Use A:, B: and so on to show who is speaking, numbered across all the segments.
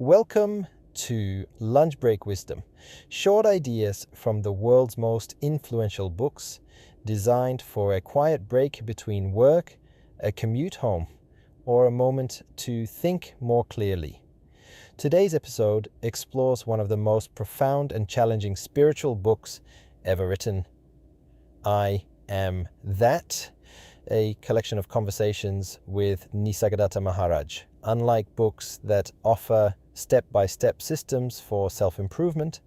A: Welcome to Lunch Break Wisdom, short ideas from the world's most influential books, designed for a quiet break between work, a commute home, or a moment to think more clearly. Today's episode explores one of the most profound and challenging spiritual books ever written, I Am That, a collection of conversations with Nisargadatta Maharaj. Unlike books that offer step-by-step systems for self-improvement,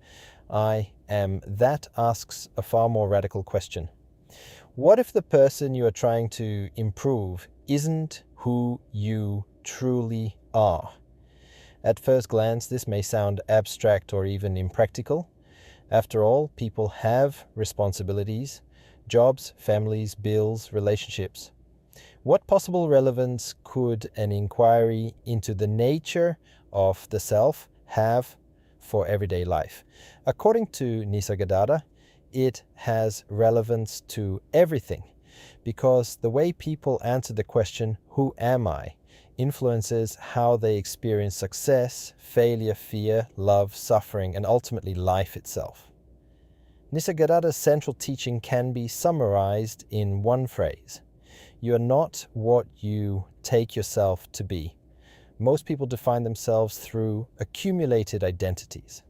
A: I Am That asks a far more radical question. What if the person you are trying to improve isn't who you truly are? At first glance, this may sound abstract or even impractical. After all, people have responsibilities, jobs, families, bills, relationships. What possible relevance could an inquiry into the nature of the self have for everyday life? According to Nisargadatta, it has relevance to everything, because the way people answer the question, who am I, influences how they experience success, failure, fear, love, suffering, and ultimately life itself. Nisargadatta's central teaching can be summarized in one phrase. You are not what you take yourself to be. Most people define themselves through accumulated identities.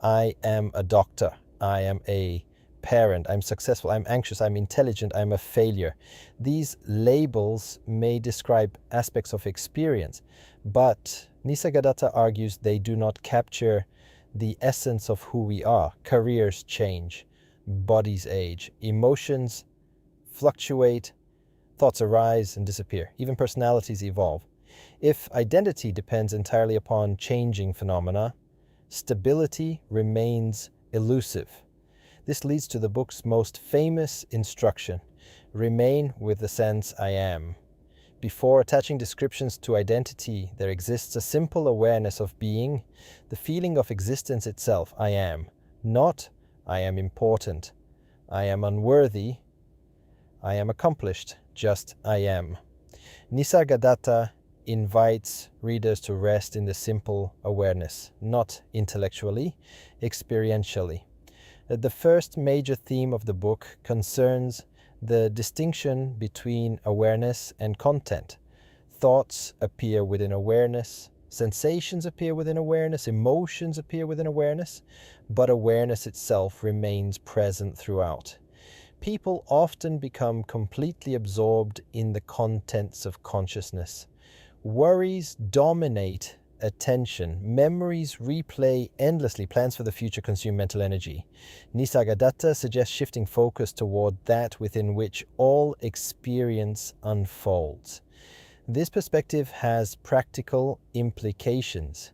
A: I am a doctor. I am a parent. I'm successful. I'm anxious. I'm intelligent. I'm a failure. These labels may describe aspects of experience, but Nisargadatta argues they do not capture the essence of who we are. Careers change. Bodies age. Emotions fluctuate. Thoughts arise and disappear. Even personalities evolve. If identity depends entirely upon changing phenomena, stability remains elusive. This leads to the book's most famous instruction: remain with the sense I am. Before attaching descriptions to identity, there exists a simple awareness of being, the feeling of existence itself, I am. Not, I am important, I am unworthy, I am accomplished, just I am. Nisargadatta invites readers to rest in the simple awareness, not intellectually, experientially. The first major theme of the book concerns the distinction between awareness and content. Thoughts appear within awareness, sensations appear within awareness, emotions appear within awareness, but awareness itself remains present throughout. People often become completely absorbed in the contents of consciousness. Worries dominate attention. Memories replay endlessly. Plans for the future consume mental energy. Nisargadatta suggests shifting focus toward that within which all experience unfolds. This perspective has practical implications.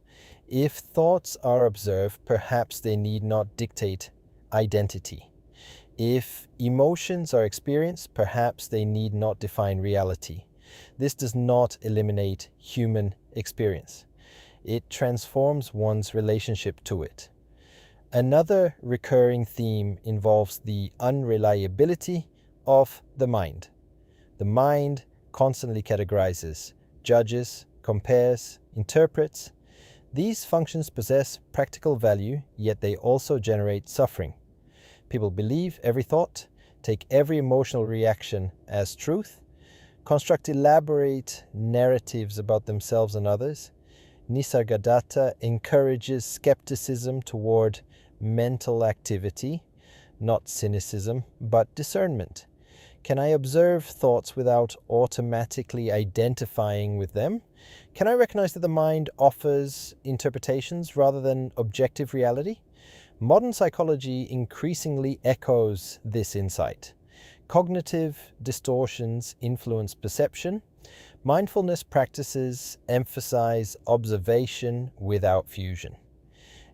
A: If thoughts are observed, perhaps they need not dictate identity. If emotions are experienced, perhaps they need not define reality. This does not eliminate human experience. It transforms one's relationship to it. Another recurring theme involves the unreliability of the mind. The mind constantly categorizes, judges, compares, interprets. These functions possess practical value, yet they also generate suffering. People believe every thought, take every emotional reaction as truth, construct elaborate narratives about themselves and others. Nisargadatta encourages skepticism toward mental activity, not cynicism, but discernment. Can I observe thoughts without automatically identifying with them? Can I recognize that the mind offers interpretations rather than objective reality? Modern psychology increasingly echoes this insight. Cognitive distortions influence perception. Mindfulness practices emphasize observation without fusion.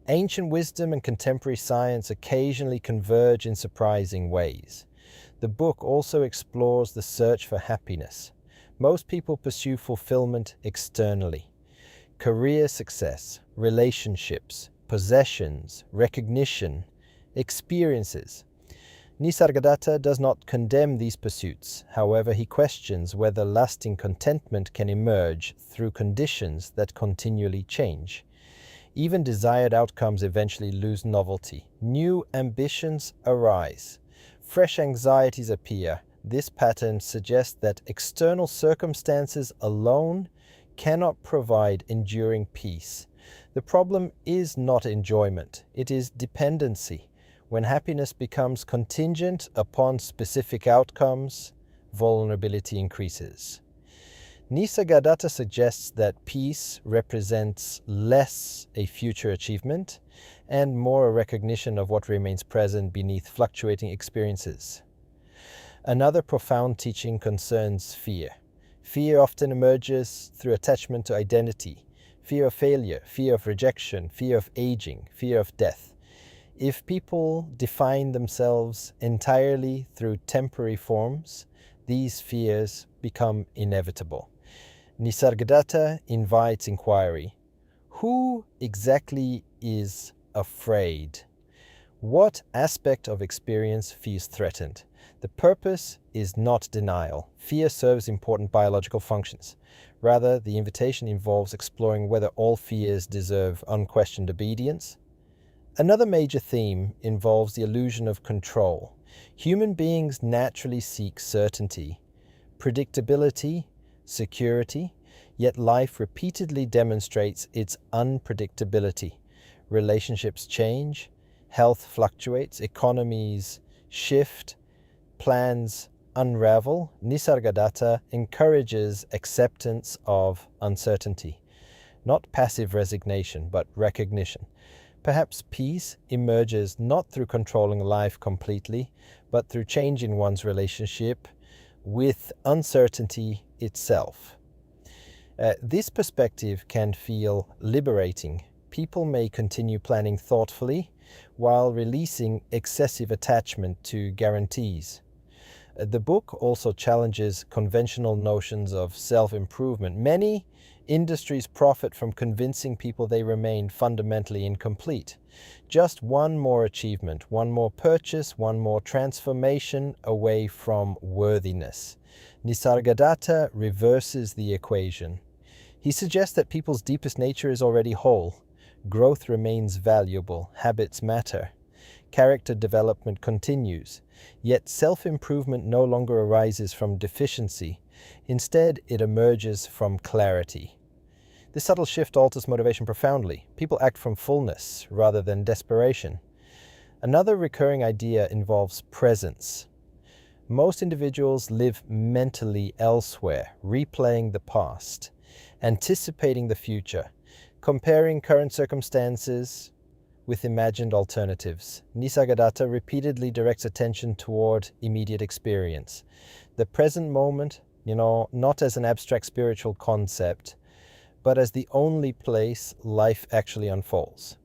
A: Ancient wisdom and contemporary science occasionally converge in surprising ways. The book also explores the search for happiness. Most people pursue fulfillment externally. Career success, relationships, possessions, recognition, experiences. Nisargadatta does not condemn these pursuits. However, he questions whether lasting contentment can emerge through conditions that continually change. Even desired outcomes eventually lose novelty. New ambitions arise. Fresh anxieties appear. This pattern suggests that external circumstances alone cannot provide enduring peace. The problem is not enjoyment, it is dependency. When happiness becomes contingent upon specific outcomes, vulnerability increases. Nisargadatta suggests that peace represents less a future achievement and more a recognition of what remains present beneath fluctuating experiences. Another profound teaching concerns fear. Fear often emerges through attachment to identity, fear of failure, fear of rejection, fear of aging, fear of death. If people define themselves entirely through temporary forms, these fears become inevitable. Nisargadatta invites inquiry. Who exactly is afraid? What aspect of experience feels threatened? The purpose is not denial. Fear serves important biological functions. Rather, the invitation involves exploring whether all fears deserve unquestioned obedience. Another major theme involves the illusion of control. Human beings naturally seek certainty, predictability, security, yet life repeatedly demonstrates its unpredictability. Relationships change, health fluctuates, economies shift, plans unravel. Nisargadatta encourages acceptance of uncertainty, not passive resignation, but recognition. Perhaps peace emerges not through controlling life completely, but through changing one's relationship with uncertainty itself. This perspective can feel liberating. People may continue planning thoughtfully while releasing excessive attachment to guarantees. The book also challenges conventional notions of self-improvement. Many industries profit from convincing people they remain fundamentally incomplete. Just one more achievement, one more purchase, one more transformation away from worthiness. Nisargadatta reverses the equation. He suggests that people's deepest nature is already whole. Growth remains valuable. Habits matter. Character development continues. Yet self-improvement no longer arises from deficiency. Instead, it emerges from clarity. This subtle shift alters motivation profoundly. People act from fullness rather than desperation. Another recurring idea involves presence. Most individuals live mentally elsewhere, replaying the past, anticipating the future, comparing current circumstances with imagined alternatives. Nisargadatta repeatedly directs attention toward immediate experience. The present moment, not as an abstract spiritual concept, but as the only place life actually unfolds.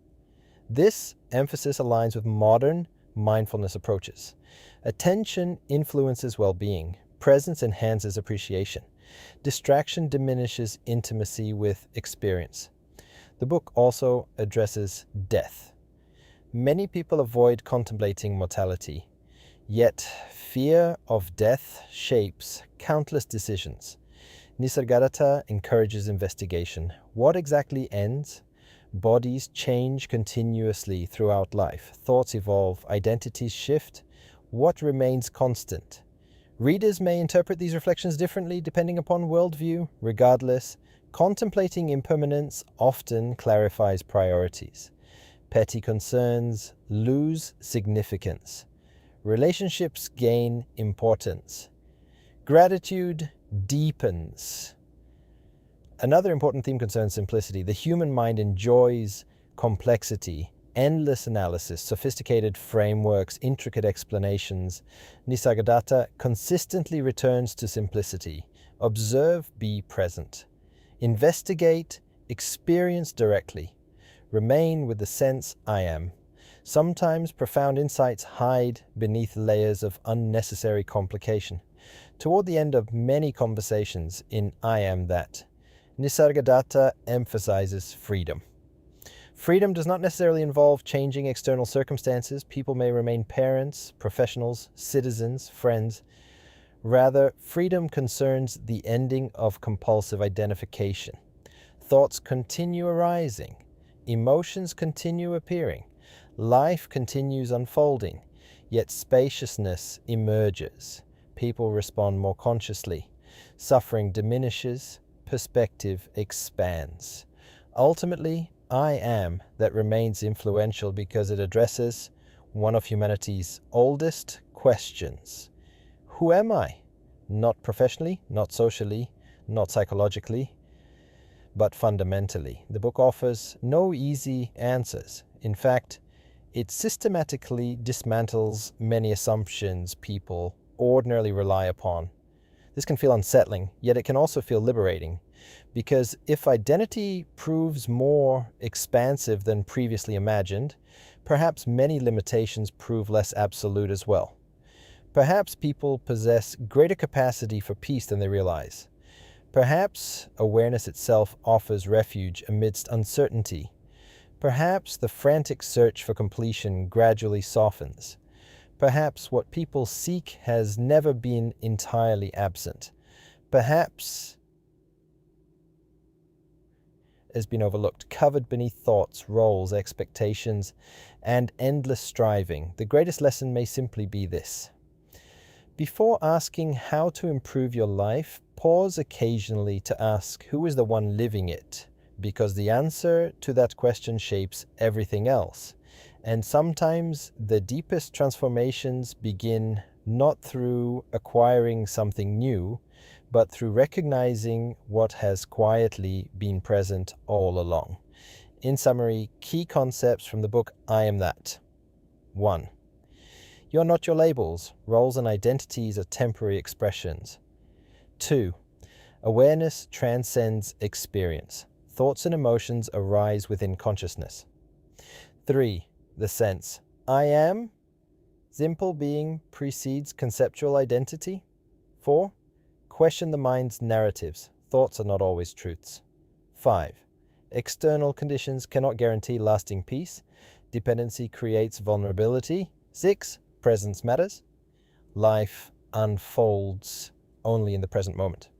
A: This emphasis aligns with modern mindfulness approaches. Attention influences well-being. Presence enhances appreciation. Distraction diminishes intimacy with experience. The book also addresses death. Many people avoid contemplating mortality, yet fear of death shapes countless decisions. Nisargadatta encourages investigation. What exactly ends? Bodies change continuously throughout life. Thoughts evolve. Identities shift. What remains constant? Readers may interpret these reflections differently depending upon worldview. Regardless, contemplating impermanence often clarifies priorities. Petty concerns lose significance. Relationships gain importance. Gratitude deepens. Another important theme concerns simplicity. The human mind enjoys complexity, endless analysis, sophisticated frameworks, intricate explanations. Nisargadatta consistently returns to simplicity. Observe, be present. Investigate, experience directly. Remain with the sense I am. Sometimes profound insights hide beneath layers of unnecessary complication. Toward the end of many conversations in I Am That, Nisargadatta emphasizes freedom. Freedom does not necessarily involve changing external circumstances. People may remain parents, professionals, citizens, friends. Rather, freedom concerns the ending of compulsive identification. Thoughts continue arising, Emotions continue appearing. Life continues unfolding. Yet spaciousness emerges. People respond more consciously. Suffering diminishes. Perspective expands. Ultimately, I am that remains influential because it addresses one of humanity's oldest questions. Who am I? Not professionally, not socially, not psychologically, but fundamentally. The book offers no easy answers. In fact, it systematically dismantles many assumptions people ordinarily rely upon. This can feel unsettling, yet it can also feel liberating. Because if identity proves more expansive than previously imagined, perhaps many limitations prove less absolute as well. Perhaps people possess greater capacity for peace than they realize. Perhaps awareness itself offers refuge amidst uncertainty. Perhaps the frantic search for completion gradually softens. Perhaps what people seek has never been entirely absent. Perhaps has been overlooked, covered beneath thoughts, roles, expectations, and endless striving. The greatest lesson may simply be this. Before asking how to improve your life, pause occasionally to ask who is the one living it, because the answer to that question shapes everything else. And sometimes the deepest transformations begin not through acquiring something new, but through recognizing what has quietly been present all along. In summary, key concepts from the book I Am That. 1. You're not your labels. Roles and identities are temporary expressions. 2. Awareness transcends experience. Thoughts and emotions arise within consciousness. 3. The sense, I am. Simple being precedes conceptual identity. 4. Question the mind's narratives. Thoughts are not always truths. 5. External conditions cannot guarantee lasting peace. Dependency creates vulnerability. 6. Presence matters. Life unfolds only in the present moment.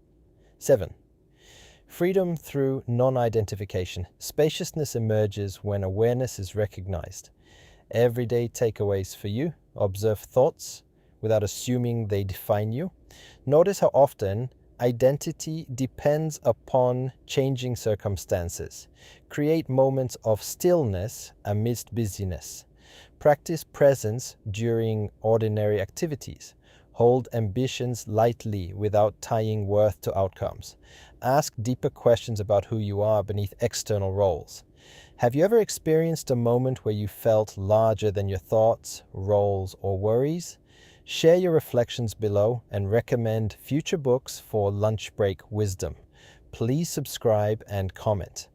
A: 7. Freedom through non-identification. Spaciousness emerges when awareness is recognized. Everyday takeaways for you. Observe thoughts without assuming they define you. Notice how often identity depends upon changing circumstances. Create moments of stillness amidst busyness. Practice presence during ordinary activities. Hold ambitions lightly without tying worth to outcomes. Ask deeper questions about who you are beneath external roles. Have you ever experienced a moment where you felt larger than your thoughts, roles, or worries? Share your reflections below and recommend future books for lunch break wisdom. Please subscribe and comment.